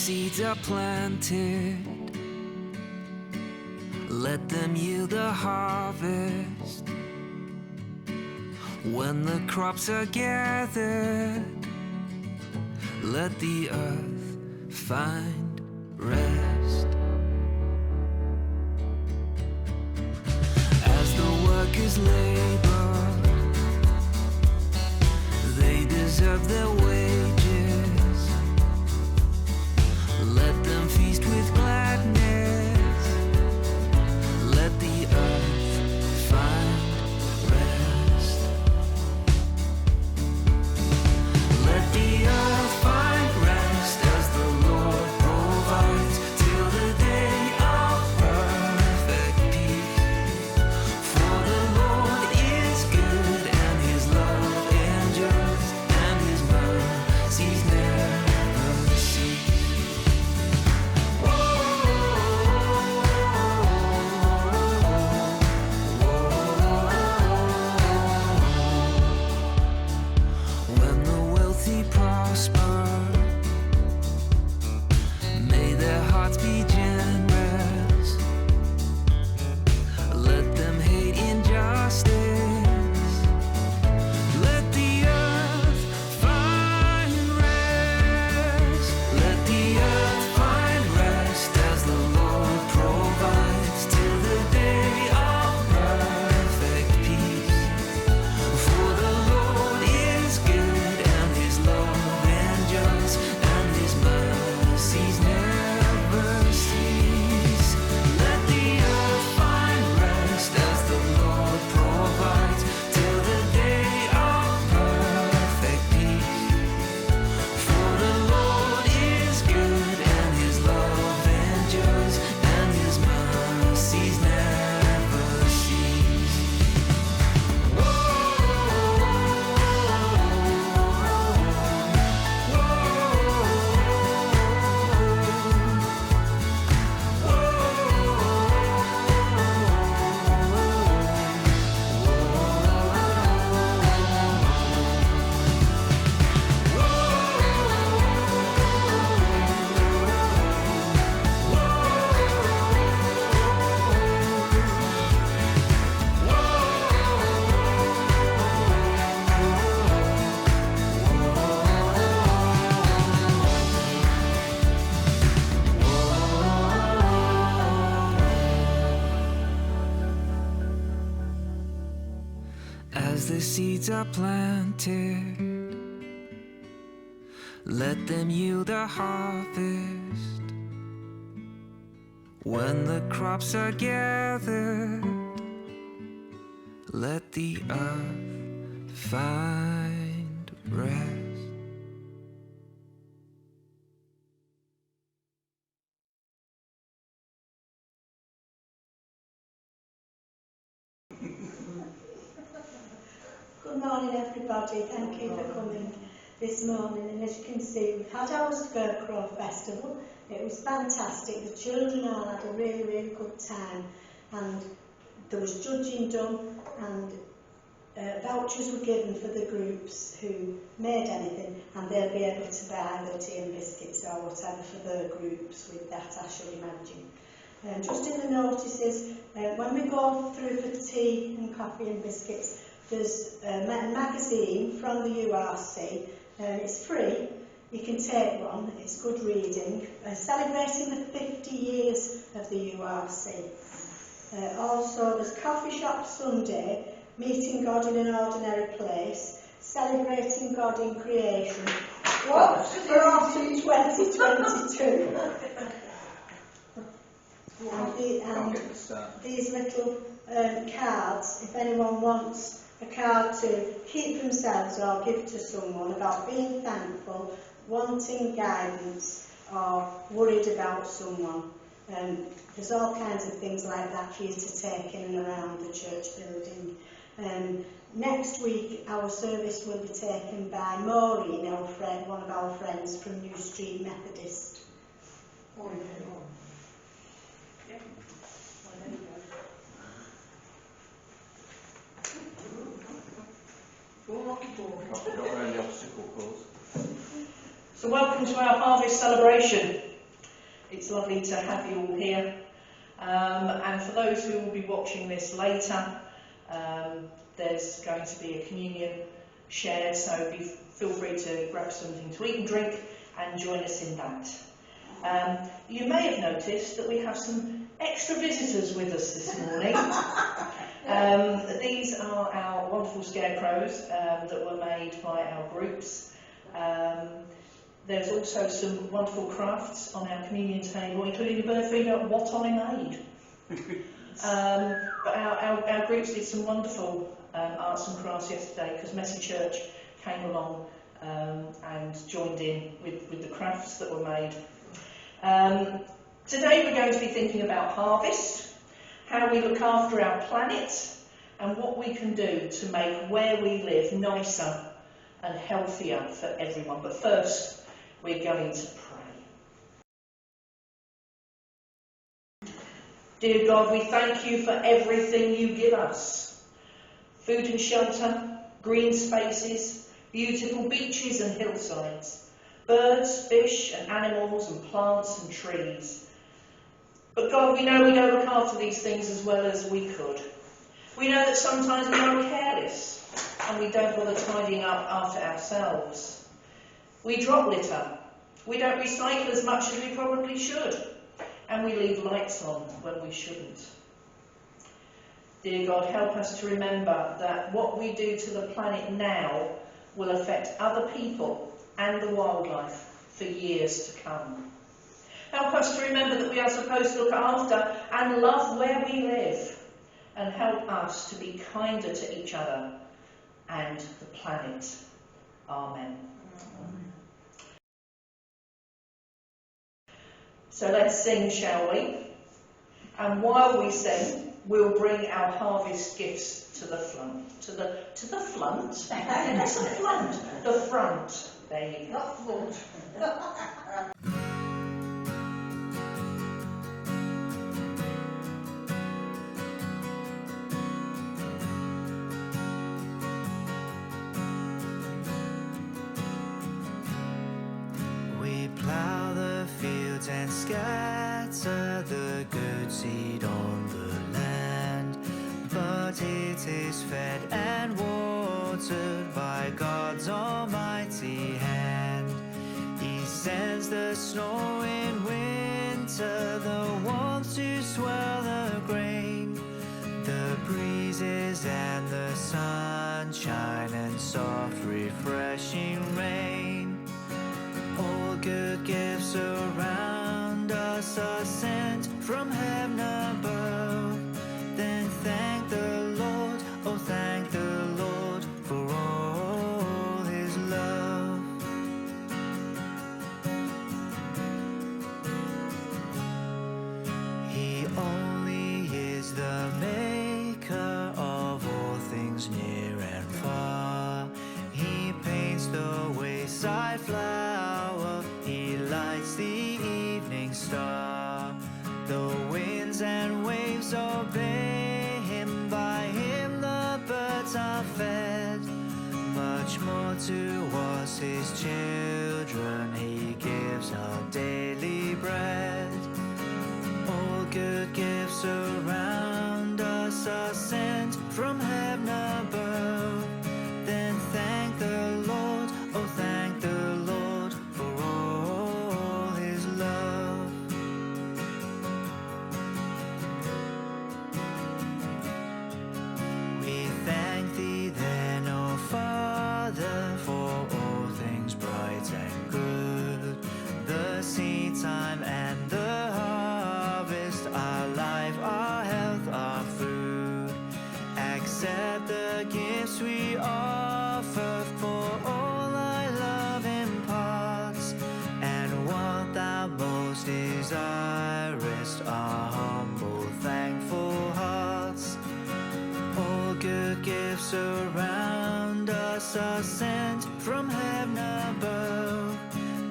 seeds are planted, let them yield a harvest. When the crops are gathered, let the earth find rest. As the workers labor, they deserve their wages. Let them feast with gladness. Let the earth find rest. Let the earth find rest as the Lord provides till the day of perfect peace. For the Lord is good and his love endures, and his mercies never cease. When the wealthy prosper, may their hearts be generous. Let them hate injustice. Let the earth find rest. Let the earth find rest as the Lord provides till the day of perfect peace. For the Lord is good and his love endures, and his mercies never cease. Let the earth find rest as the Lord provides till the day of perfect peace. For the Lord is good and his love endures, and his mercies never cease. As the seeds are planted, let them yield a harvest. When the crops are gathered, let the earth find rest. Good morning everybody, thank you for coming this morning, and as you can see we've had our Scarecrow festival. It was fantastic, the children all had a really good time, and there was judging done, and vouchers were given for the groups who made anything, and they'll be able to buy their tea and biscuits or whatever for their groups with that, I should imagine. Just in the notices, when we go through for tea and coffee and biscuits, there's a magazine from the URC, it's free, you can take one, it's good reading, celebrating the 50 years of the URC. Also there's Coffee Shop Sunday, Meeting God in an Ordinary Place, Celebrating God in Creation, what? For autumn 2022. And these little cards, if anyone wants a card to keep themselves or give to someone about being thankful, wanting guidance or worried about someone. There's all kinds of things like that for you to take in and around the church building. Next week our service will be taken by Maureen, our friend, one of our friends from New Street Methodist. So welcome to our harvest celebration. It's lovely to have you all here. And for those who will be watching this later, there's going to be a communion shared, so feel free to grab something to eat and drink and join us in that. You may have noticed that we have some extra visitors with us this morning. These are our wonderful scarecrows that were made by our groups. There's also some wonderful crafts on our communion table, including a bird finger, what I made. But our groups did some wonderful arts and crafts yesterday, because Messy Church came along and joined in with the crafts that were made. Today we're going to be thinking about harvest, how we look after our planet, and what we can do to make where we live nicer and healthier for everyone. But first, we're going to pray. Dear God, we thank you for everything you give us. Food and shelter, green spaces, beautiful beaches and hillsides, birds, fish and animals and plants and trees. But God, we know we don't look after these things as well as we could. We know that sometimes we are careless and we don't bother tidying up after ourselves. We drop litter. We don't recycle as much as we probably should. And we leave lights on when we shouldn't. Dear God, help us to remember that what we do to the planet now will affect other people and the wildlife for years to come. Help us to remember that we are supposed to look after and love where we live, and help us to be kinder to each other and the planet. Amen. So let's sing, shall we? And while we sing, we'll bring our harvest gifts to the front. To the front? What's the front? The front. There you go. We plough the fields and scatter the good seed on the land, but it is fed and watered by God's almighty hand. He sends the snow in winter, the warmth to swell the grain, the breezes and the sunshine and soft refreshing rain. All good gifts around us are sent from heaven above. Then thank the Lord, oh thank the Lord for all his love. He only is the maker of all things near and far. He paints the wayside flower, he lights the evening star. The winds and waves obey him, by him the birds are fed. Much more to us his children, he gives our daily bread. All good gifts around us are sent from heaven above. Then thank the Lord, oh thank the Lord for all his love. We thank thee then, O Father, for all things bright and good, the seed time and the harvest, our life, our health, our food. Accept the gifts we offer, for all thy love imparts, and what thou most desirest, our humble thankful hearts. All good gifts around us are sent from heaven above.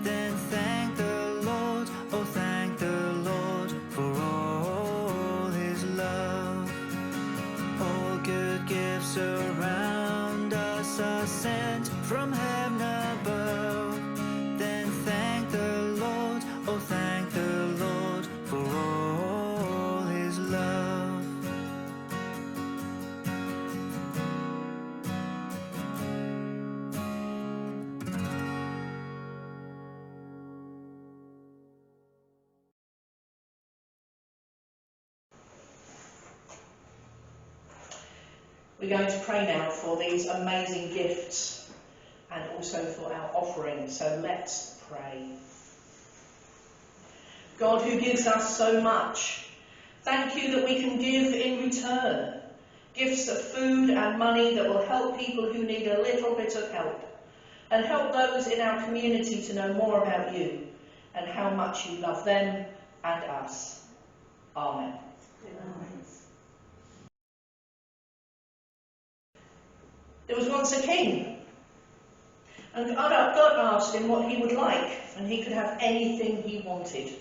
Then thank the Lord, oh thank the Lord for all his love. All good gifts around us are sent from heaven above. Then thank the Lord, oh thank the Lord We're going to pray now for these amazing gifts and also for our offering. So let's pray. God, who gives us so much, thank you that we can give in return gifts of food and money that will help people who need a little bit of help, and help those in our community to know more about you and how much you love them and us. Amen. Amen. There was once a king, and God asked him what he would like, and he could have anything he wanted.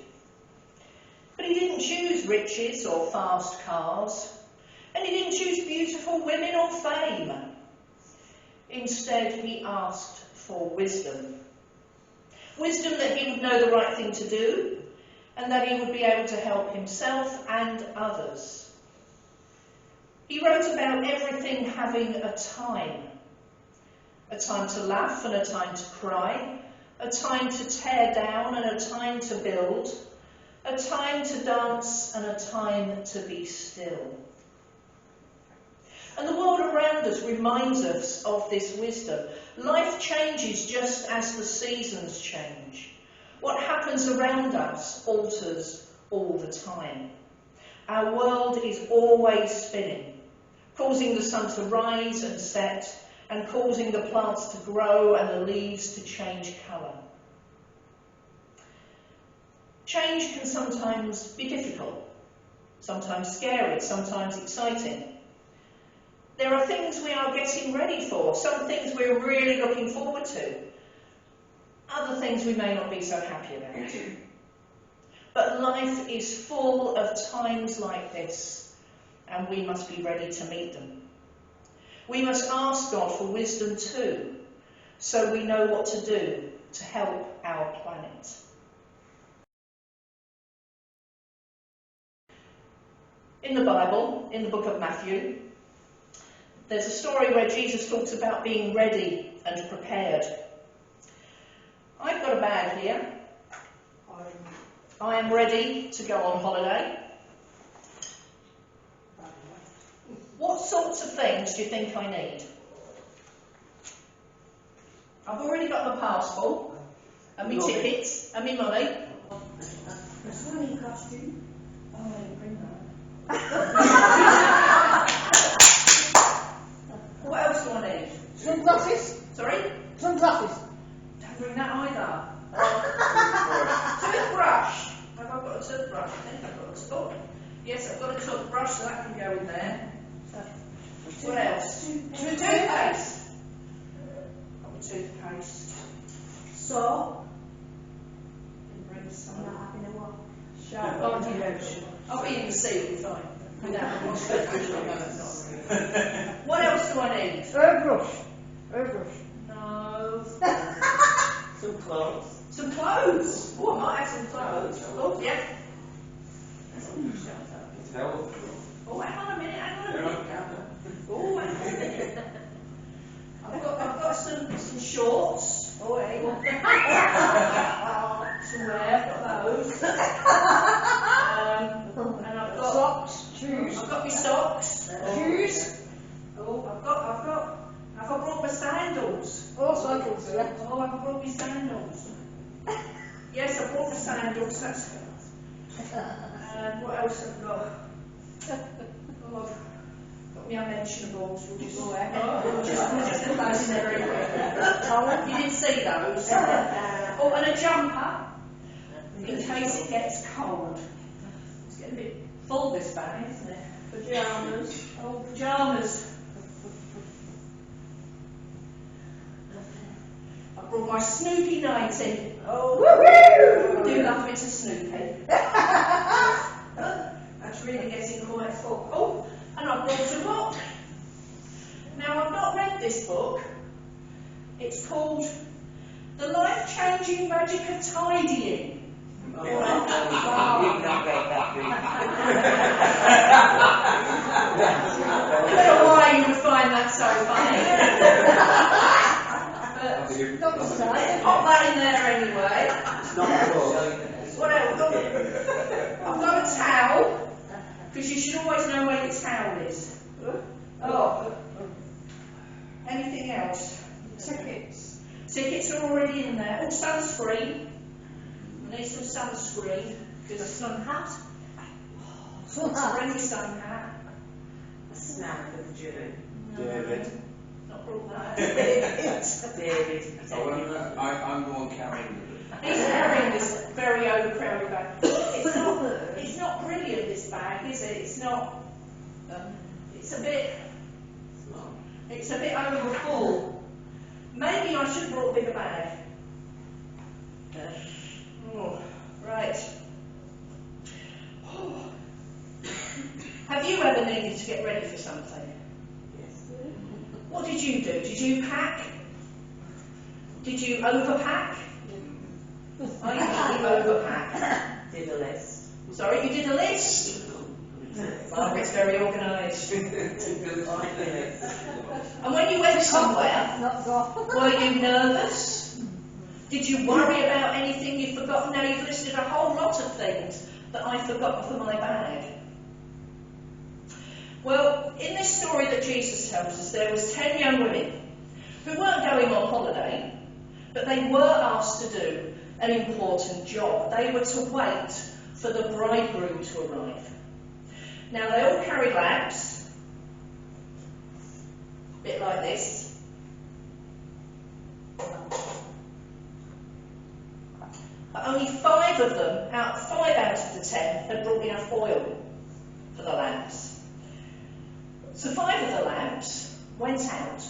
But he didn't choose riches or fast cars, and he didn't choose beautiful women or fame. Instead, he asked for wisdom. Wisdom that he would know the right thing to do, and that he would be able to help himself and others. He wrote about everything having a time to laugh and a time to cry, a time to tear down and a time to build, a time to dance and a time to be still. And the world around us reminds us of this wisdom. Life changes just as the seasons change. What happens around us alters all the time. Our world is always spinning, causing the sun to rise and set, and causing the plants to grow and the leaves to change colour. Change can sometimes be difficult, sometimes scary, sometimes exciting. There are things we are getting ready for, some things we're really looking forward to, other things we may not be so happy about. But life is full of times like this, and we must be ready to meet them. We must ask God for wisdom too, so we know what to do to help our planet. In the Bible, in the book of Matthew, there's a story where Jesus talks about being ready and prepared. I've got a bag here. I am ready to go on holiday. What sorts of things do you think I need? I've already got my passport, and my tickets, and my money. A swimming costume. Oh, I didn't bring that. What else do I need? Sunglasses? Sorry? Sunglasses. Don't bring that either. Toothbrush. Have I got a toothbrush? I think I've got a toothbrush. Yes, I've got a toothbrush, so that can go in there. What else? Toothpaste. Got the toothpaste. So, Didn't bring I'm some. not having a walk. Body lotion. I'll be in the sea, it'll be fine. Without much What else do I need? Airbrush. Airbrush. No. Some clothes. Some clothes. Oh, I might have some clothes. Oh, yeah. Towel. Oh, hang on a minute. Oh, hang on a minute. I've got some shorts. Oh, hey. To wear, got those. And I've got Socks. Shoes. I've got my socks. Shoes. Oh, have I brought my sandals? All cycles, yeah. Oh, I've brought my sandals. Yes, I brought my sandals. That's good. And what else have I got? Oh, I've got my unmentionables. We'll just put those in there very quickly. You didn't see those. Oh, and a jumper in case it gets cold. It's getting a bit full, this bag, isn't it? Pyjamas. Oh, pyjamas. I brought my Snoopy nightie. Oh, woohoo! I do love a bit of Snoopy. That's really getting quite full. Oh, and I brought a book. Now, I've not read this book. It's called The Life-Changing Magic of Tidying. You've not read that, I don't know why you would find that so funny. But pop that in there anyway. It's not a book. What else? I've got a towel, because you should always know where your towel is. Oh, Anything else? Tickets. Tickets are already in there. Oh, sunscreen. I need some sunscreen. The sun hat. Bring your sun hat. A snack for the journey. David. Not brought that. David. I'm the one carrying the He's carrying this very overcrowded bag. It's not brilliant, this bag, is it? It's not. It's a bit over full. Maybe I should have brought a bigger bag. Oh, right. Oh. Have you ever needed to get ready for something? Yes. What did you do? Did you pack? Did you overpack? I usually overpack. Did a list. Sorry, you did a list? Margaret's very organised. Did a list. And when you went somewhere, Not gone. were you nervous? Did you worry about anything you'd forgotten? Now you've listed a whole lot of things that I've forgotten for my bag. Well, in this story that Jesus tells us, there was 10 young women who weren't going on holiday, but they were asked to do an important job. They were to wait for the bridegroom to arrive. Now they all carried lamps, a bit like this. But only 5 of them, 5 out of the 10, had brought enough oil for the lamps. So 5 of the lamps went out.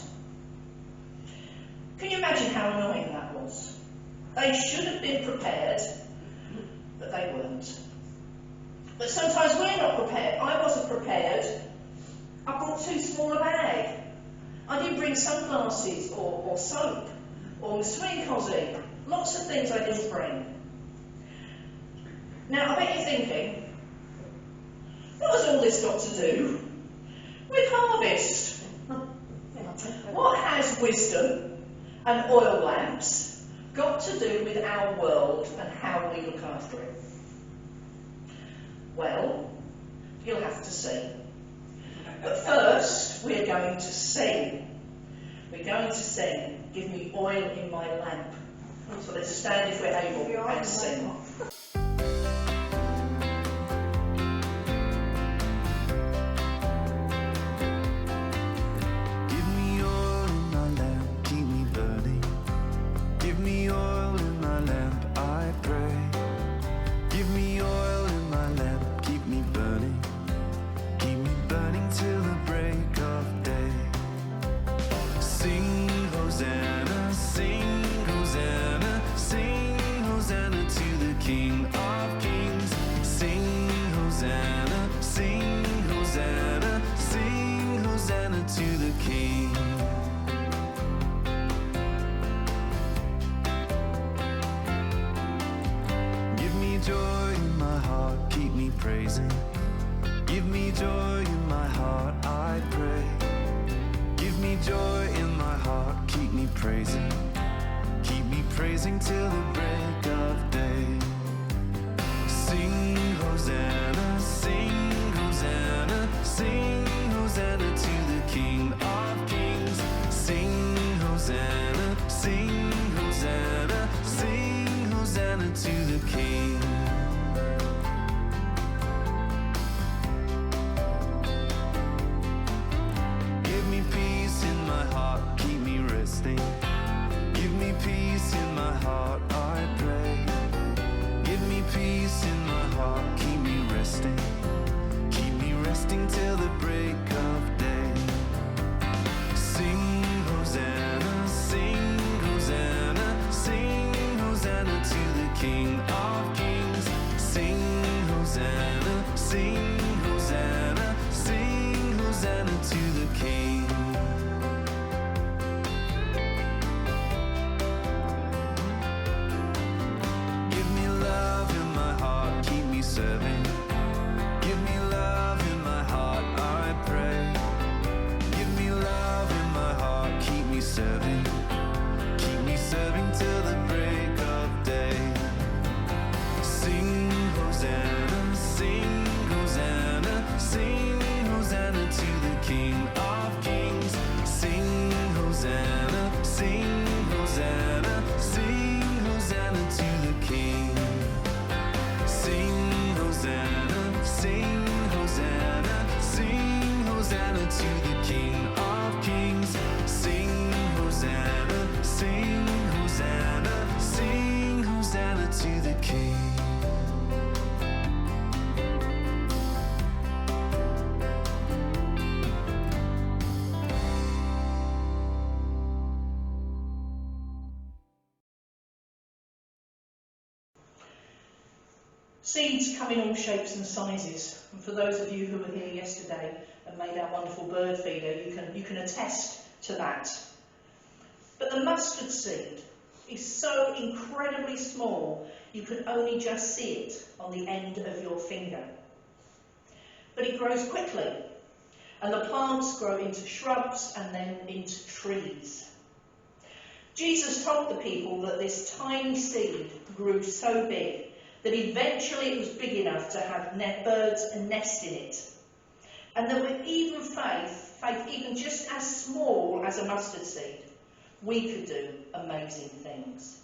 Can you imagine how annoying that was? They should have been prepared, but they weren't. But sometimes we're not prepared. I wasn't prepared. I brought too small a bag. I didn't bring sunglasses or soap or my swing cosy. Lots of things I didn't bring. Now, I bet you're thinking, what has all this got to do with harvest? What has wisdom and oil lamps got to do with our world and how we look after it? Well, you'll have to see. But first, we're going to sing. We're going to sing, Give Me Oil in My Lamp. So let's stand if we're able and sing. Give me oil in my lamp, keep me burning. Give me oil in my lamp, I pray. Give me oil in my lamp, keep me burning. Keep me burning till the break of day. Sing Hosanna, sing Hosanna, sing Hosanna to the King of Kings. Sing Hosanna, sing Hosanna, sing Hosanna to the King. Give me joy in my heart, keep me praising. Give me joy in my heart, I pray. Give me joy in my heart, keep me praising. Keep me praising till the break of day. Sing Hosanna, sing Hosanna, sing Hosanna to the King of Kings. Sing Hosanna, sing Hosanna, sing Hosanna to the King. Give me peace in my heart, keep me resting. Give me peace in my heart, I pray. Give me peace in my heart, keep me resting. Keep me resting till the break of day. Sing Hosanna, sing Hosanna. Seeds come in all shapes and sizes, and for those of you who were here yesterday and made our wonderful bird feeder, you can attest to that. But the mustard seed is so incredibly small you can only just see it on the end of your finger. But it grows quickly, and the plants grow into shrubs and then into trees. Jesus told the people that this tiny seed grew so big that eventually it was big enough to have birds nest in it. And that with even faith even just as small as a mustard seed, we could do amazing things.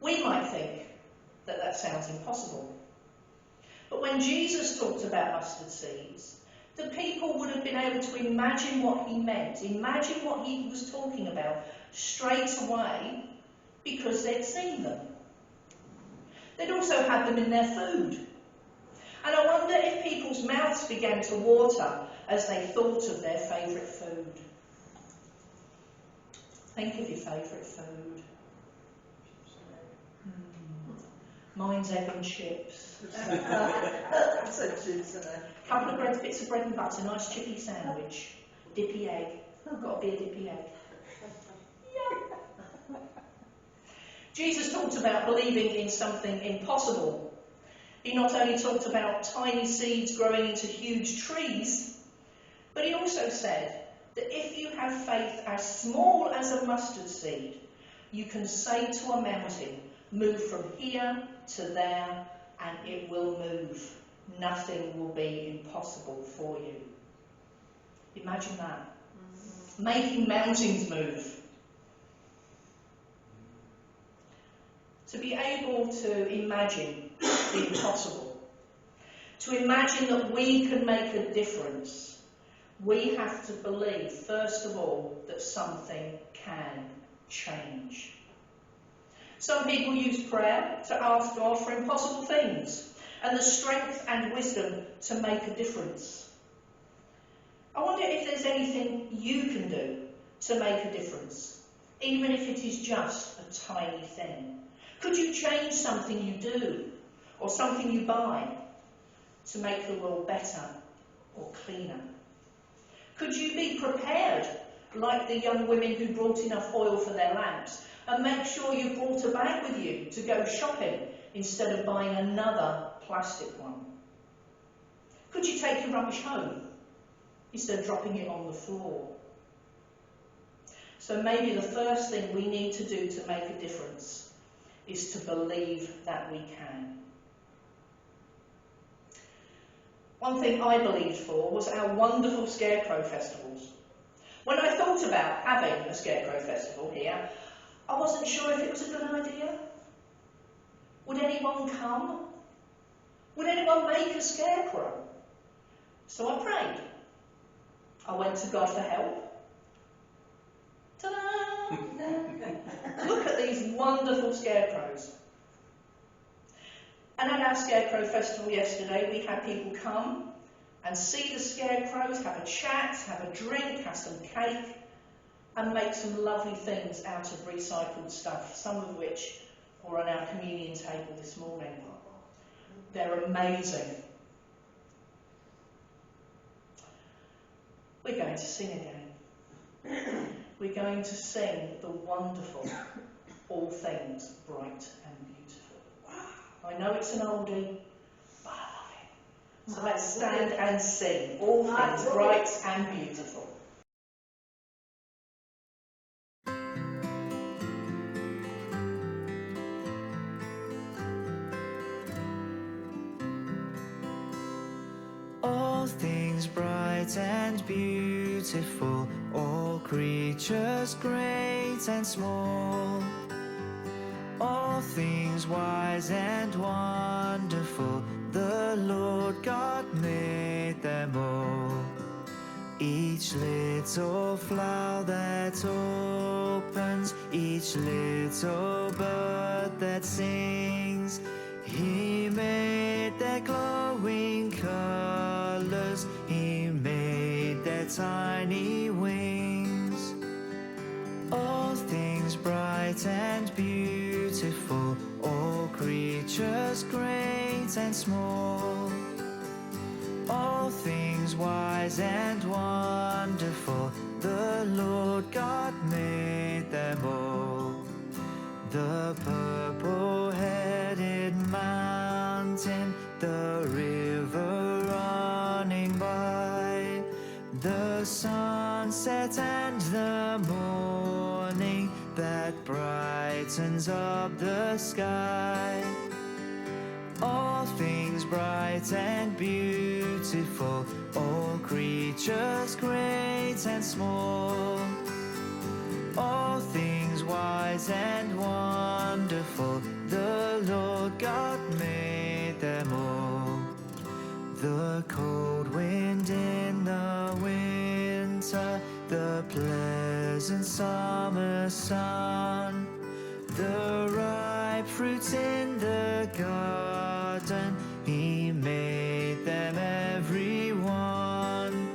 We might think that that sounds impossible. But when Jesus talked about mustard seeds, the people would have been able to imagine what he meant, imagine what he was talking about straight away, because they'd seen them. They'd also had them in their food. And I wonder if people's mouths began to water as they thought of their favourite food. Think of your favourite food. Mine's egg and chips. So juicy. Couple of bits of bread and butter, nice chippy sandwich, dippy egg. Got to be a dippy egg. Yeah. Jesus talked about believing in something impossible. He not only talked about tiny seeds growing into huge trees, but he also said that if you have faith as small as a mustard seed, you can say to a mountain, move from here to there, and it will move. Nothing will be impossible for you. Imagine that. Making mountains move. To be able to imagine the impossible, to imagine that we can make a difference, we have to believe, first of all, that something can change. Some people use prayer to ask God for impossible things and the strength and wisdom to make a difference. I wonder if there's anything you can do to make a difference, even if it is just a tiny thing. Could you change something you do or something you buy to make the world better or cleaner? Could you be prepared, like the young women who brought enough oil for their lamps, and make sure you brought a bag with you to go shopping instead of buying another plastic one? Could you take your rubbish home instead of dropping it on the floor? So maybe the first thing we need to do to make a difference is to believe that we can. One thing I believed for was our wonderful Scarecrow festivals. When I thought about having a Scarecrow festival here, I wasn't sure if it was a good idea. Would anyone come? Would anyone make a scarecrow? So I prayed. I went to God for help. Ta-da! Look at these wonderful scarecrows. And at our Scarecrow Festival yesterday, we had people come and see the scarecrows, have a chat, have a drink, have some cake, and make some lovely things out of recycled stuff, some of which were on our communion table this morning. They're amazing. We're going to sing again. We're going to sing the wonderful All Things Bright and Beautiful. I know it's an oldie, but I love it. So let's stand and sing All Things Bright and Beautiful. All things bright and beautiful, all creatures great and small, all things wise and wonderful, the Lord God made them all. Each little flower that opens, each little bird that sings, He made their glowing colors, He made their tiny wings. All things bright and beautiful, all creatures creatures great and small, all things wise and wonderful, the Lord God made them all. The purple-headed mountain, the river running by, the sunset and the morning that brightens up the sky. All things bright and beautiful, all creatures great and small, all things wise and wonderful, the Lord God made them all. The cold wind in the winter, the pleasant summer sun, the ripe fruits in the garden, He made them every one.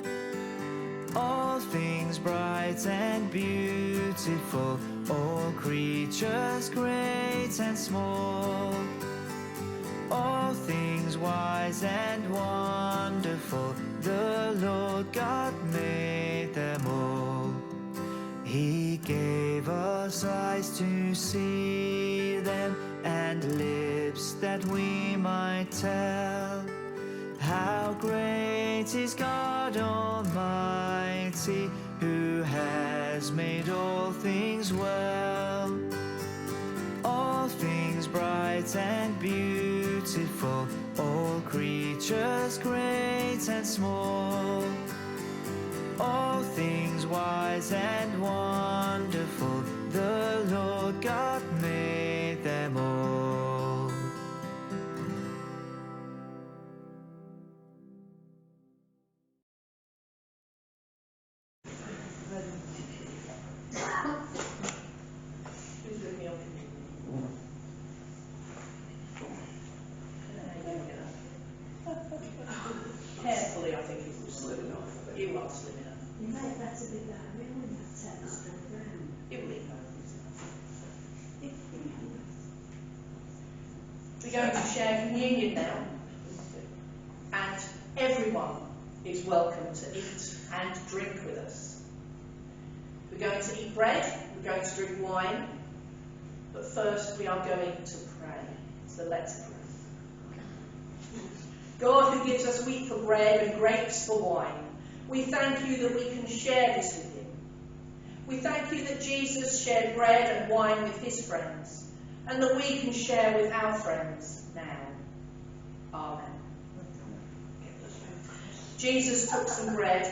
All things bright and beautiful, all creatures great and small, all things wise and wonderful, the Lord God made them all. He gave us eyes to see them and lips that we might tell how great is God Almighty, who has made all things well. All things bright and beautiful, all creatures great and small, all things wise and wonderful, the Lord God made them all. Who's with me on communion? Carefully, I think it will slip enough. You are slim enough. You might better be that real when you text the ground. You will leave home. We're going to share communion now, and everyone is welcome to eat and drink with us. We're going to eat bread, we're going to drink wine, but first we are going to pray. So let's pray. God, who gives us wheat for bread and grapes for wine, we thank you that we can share this with you. We thank you that Jesus shared bread and wine with his friends, and that we can share with our friends now. Amen. Jesus took some bread,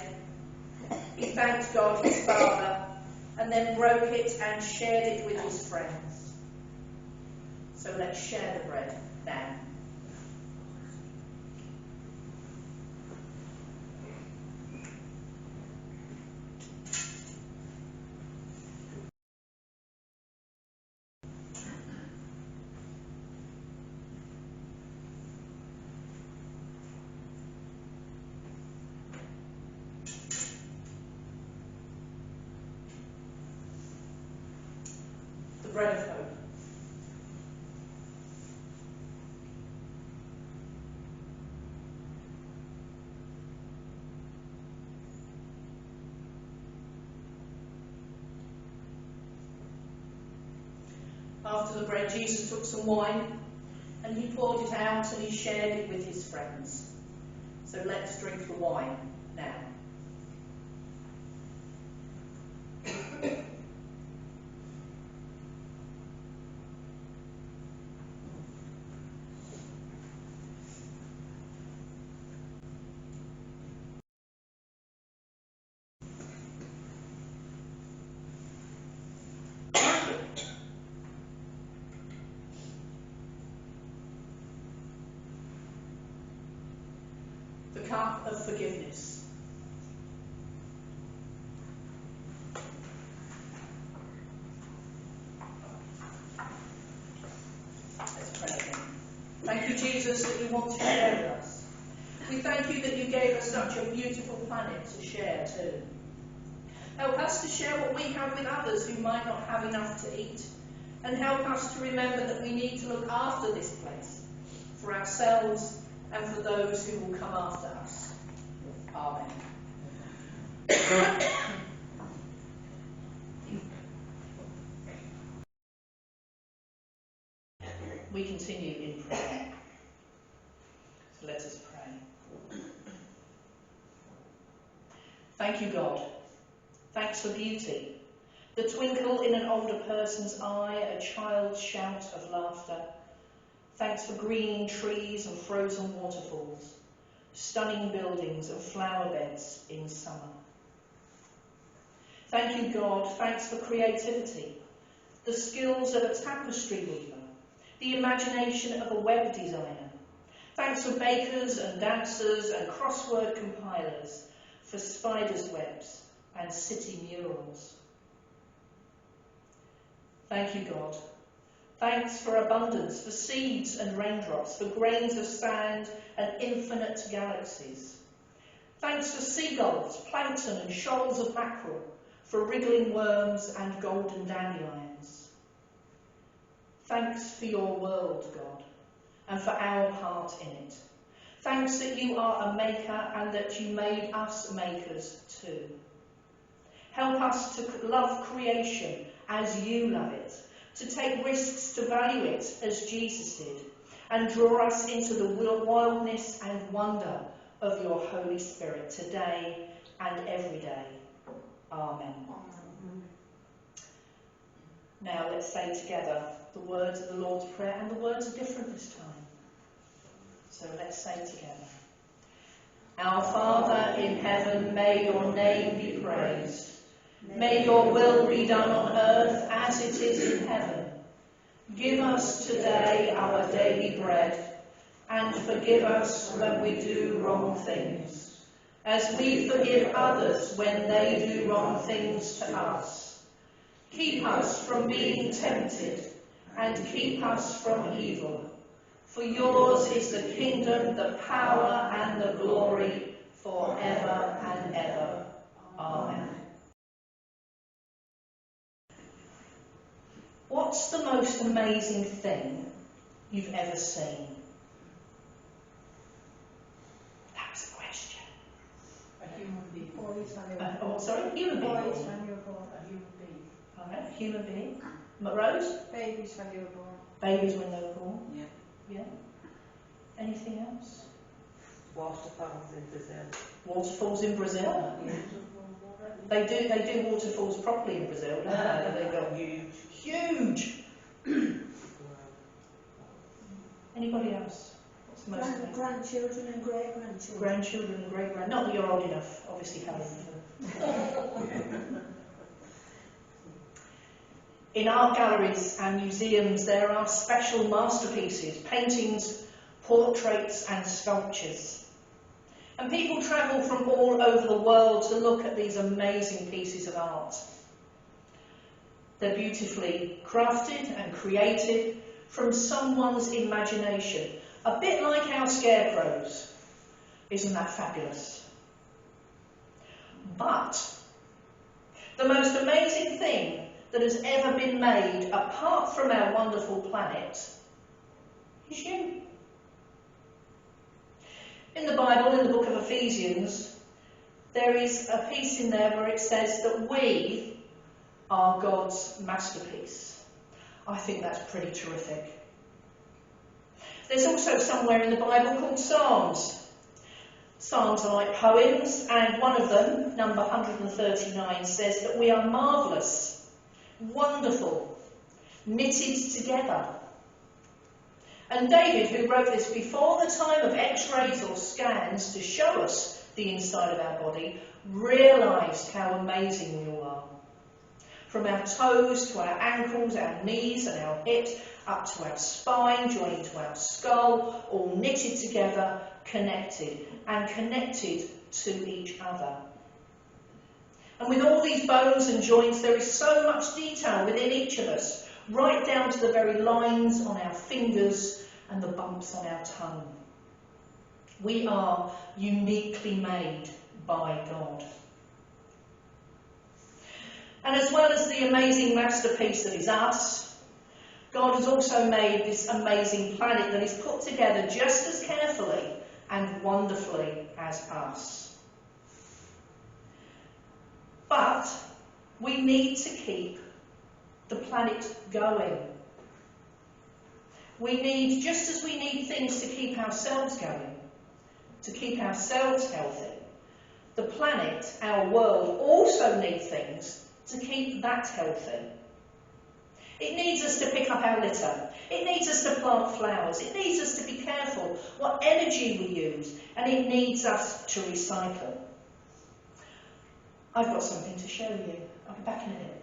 he thanked God his Father, and then broke it and shared it with his friends. So let's share the bread now. The bread of hope. After the bread, Jesus took some wine and he poured it out and he shared it with his friends. So let's drink the wine now. The cup of forgiveness. Let's pray again. Thank you, Jesus, that you want to share with us. We thank you that you gave us such a beautiful planet to share too. Help us to share what we have with others who might not have enough to eat, and help us to remember that we need to look after this place for ourselves and for those who will come after us. Amen. We continue in prayer. So let us pray. Thank you, God. Thanks for beauty. The twinkle in an older person's eye, a child's shout of laughter. Thanks for green trees and frozen waterfalls, stunning buildings and flower beds in summer. Thank you, God. Thanks for creativity, the skills of a tapestry weaver, the imagination of a web designer. Thanks for bakers and dancers and crossword compilers, for spiders' webs and city murals. Thank you, God. Thanks for abundance, for seeds and raindrops, for grains of sand and infinite galaxies. Thanks for seagulls, plankton and shoals of mackerel, for wriggling worms and golden dandelions. Thanks for your world, God, and for our part in it. Thanks that you are a maker and that you made us makers too. Help us to love creation as you love it, to take risks to value it as Jesus did, and draw us into the wildness and wonder of your Holy Spirit today and every day. Amen. Now let's say together the words of the Lord's Prayer, and the words are different this time. So let's say together. Our Father in heaven, may your name be praised. May your will be done on earth as it is in heaven. Give us today our daily bread, and forgive us when we do wrong things, as we forgive others when they do wrong things to us. Keep us from being tempted, and keep us from evil. For yours is the kingdom, the power, and the glory, forever and ever. Amen. What's the most amazing thing you've ever seen? That's the question. A human being. Sorry, human being. A human being. All right, human being. Rose? Babies when you were born. Babies when they were born. Yeah. Yeah. Anything else? Waterfalls in Brazil. Waterfalls in Brazil. They do waterfalls properly in Brazil, don't they? They've got huge. Anybody else? What's the most amazing? Grandchildren and great-grandchildren. Grandchildren and great-grand. Not that you're old enough, obviously, Helen. In art galleries and museums, there are special masterpieces, paintings, portraits and sculptures. And people travel from all over the world to look at these amazing pieces of art. They're beautifully crafted and created from someone's imagination, a bit like our Scarecrows. Isn't that fabulous? But the most amazing thing that has ever been made, apart from our wonderful planet, is you. In the Bible, in the book of Ephesians, there is a piece in there where it says that we are God's masterpiece. I think that's pretty terrific. There's also somewhere in the Bible called Psalms. Psalms are like poems, and one of them, number 139, says that we are marvellous, wonderful, knitted together. And David, who wrote this before the time of x-rays or scans to show us the inside of our body, realised how amazing we all are. From our toes to our ankles, our knees and our hips, up to our spine, joining to our skull, all knitted together, connected, and connected to each other. And with all these bones and joints, there is so much detail within each of us, right down to the very lines on our fingers and the bumps on our tongue. We are uniquely made by God. And as well as the amazing masterpiece that is us, God has also made this amazing planet that is put together just as carefully and wonderfully as us. But we need to keep the planet going. We need, just as we need things to keep ourselves going, to keep ourselves healthy, the planet, our world, also needs things to keep that healthy. It needs us to pick up our litter. It needs us to plant flowers. It needs us to be careful what energy we use. And it needs us to recycle. I've got something to show you. I'll be back in a minute.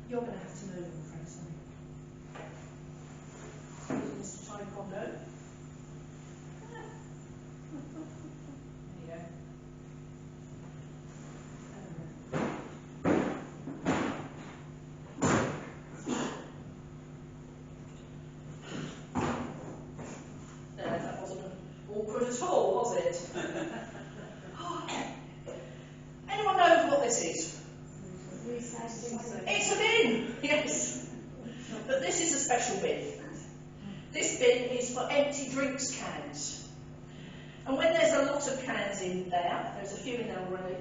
You're going to have to move, I'm afraid, sorry. Mr. Taekwondo. There you go. That wasn't awkward at all, was it? Anyone knows what this is? It's a bin, yes. But this is a special bin. This bin is for empty drinks cans. And when there's a lot of cans in there, there's a few in there already,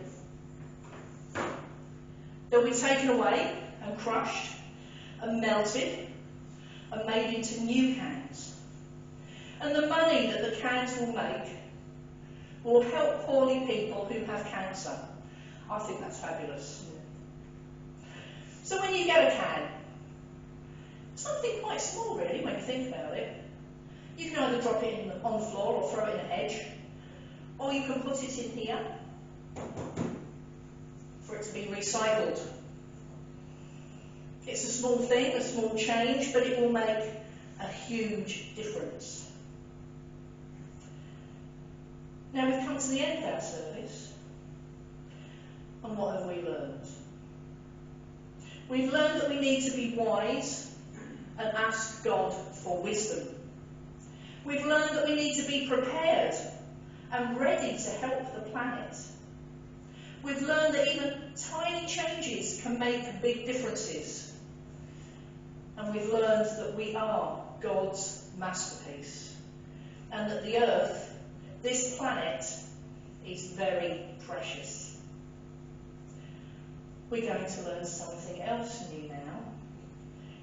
they'll be taken away and crushed and melted and made into new cans. And the money that the cans will make will help poorly people who have cancer. I think that's fabulous. So when you get a can, something quite small really when you think about it, you can either drop it on the floor or throw it in a hedge, or you can put it in here for it to be recycled. It's a small thing, a small change, but it will make a huge difference. Now we've come to the end of our service, and what have we learned? We've learned that we need to be wise and ask God for wisdom. We've learned that we need to be prepared and ready to help the planet. We've learned that even tiny changes can make big differences. And we've learned that we are God's masterpiece. And that the earth, this planet, is very precious. We're going to learn something else new now.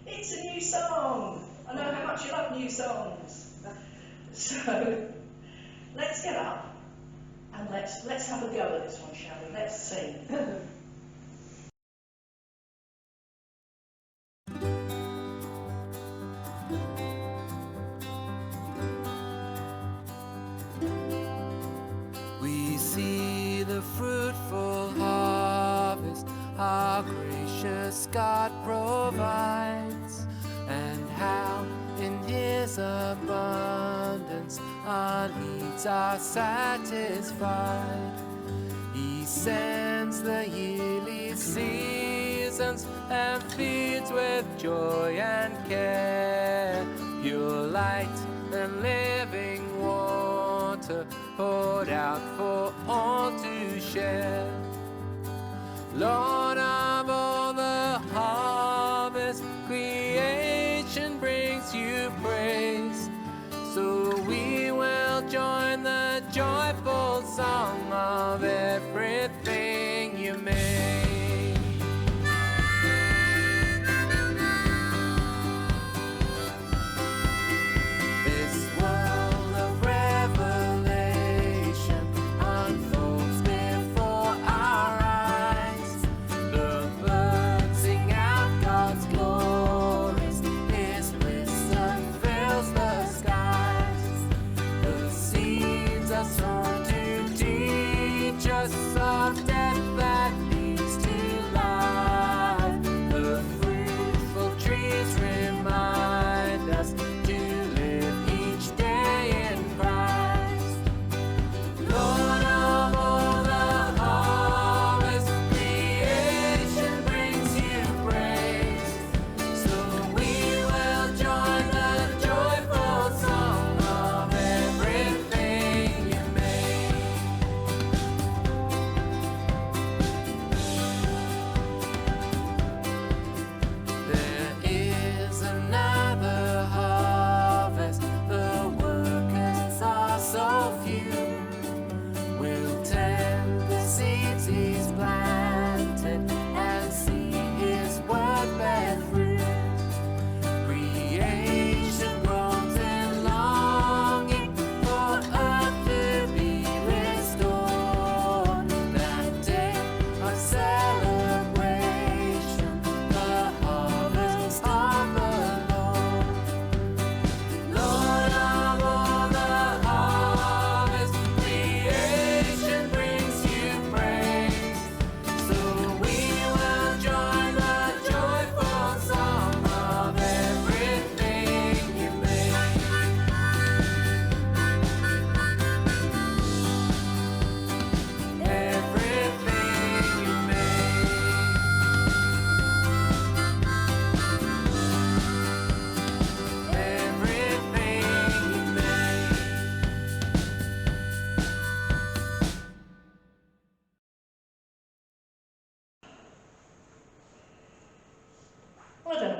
It's a new song. I know how much you love new songs. So let's get up and let's have a go at this one, shall we? Let's sing. We see the fruitful harvest our gracious God provides, and how in His abundance our needs are satisfied. He sends the yearly seasons and feeds with joy and care, pure light and living water poured out for all to share. Lord of all the harvest, creation brings you praise. So we will join the joyful song of everything you made. This world of revelation unfolds before our eyes. The birds sing out God's glories. His wisdom fills the skies. The seeds are sown to teach us.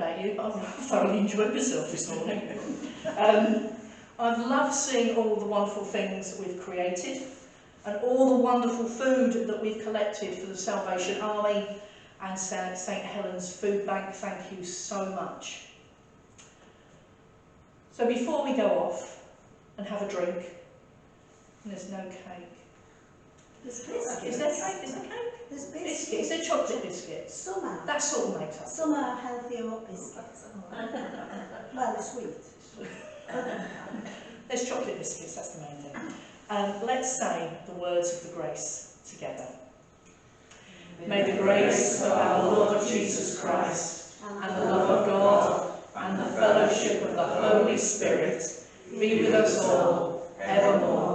about you, but I've thoroughly enjoyed myself this morning. I've loved seeing all the wonderful things that we've created and all the wonderful food that we've collected for the Salvation Army and St Helens Food Bank. Thank you so much. So before we go off and have a drink, and there's no cake. There's biscuits. Is there cake? Is there cake? There's Biscuits. biscuits. Is there chocolate biscuits? Some are. That's all made up. Some are healthy oat biscuits. Well, they're sweet. There's chocolate biscuits, that's the main thing. Let's say the words of the grace together. May the grace of our Lord Jesus Christ and the love of God and the fellowship of the Holy Spirit be with us all evermore.